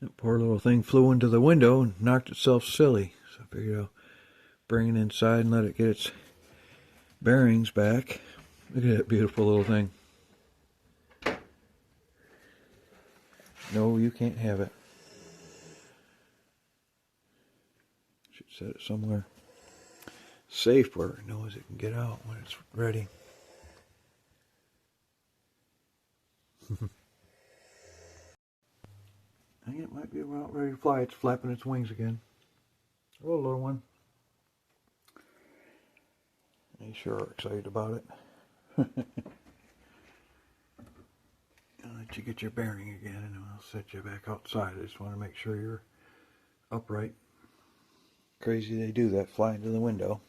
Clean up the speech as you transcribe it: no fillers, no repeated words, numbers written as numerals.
That poor little thing flew into the window and knocked itself silly. So I figured I'll bring it inside and let it get its bearings back. Look at that beautiful little thing. No, you can't have it. Should set it somewhere safe where it knows it can get out when it's ready. I think it might be about ready to fly. It's flapping its wings again. Hello, little one. You sure are excited about it. I'll let you get your bearing again and then I'll set you back outside. I just want to make sure you're upright. Crazy they do that, fly into the window.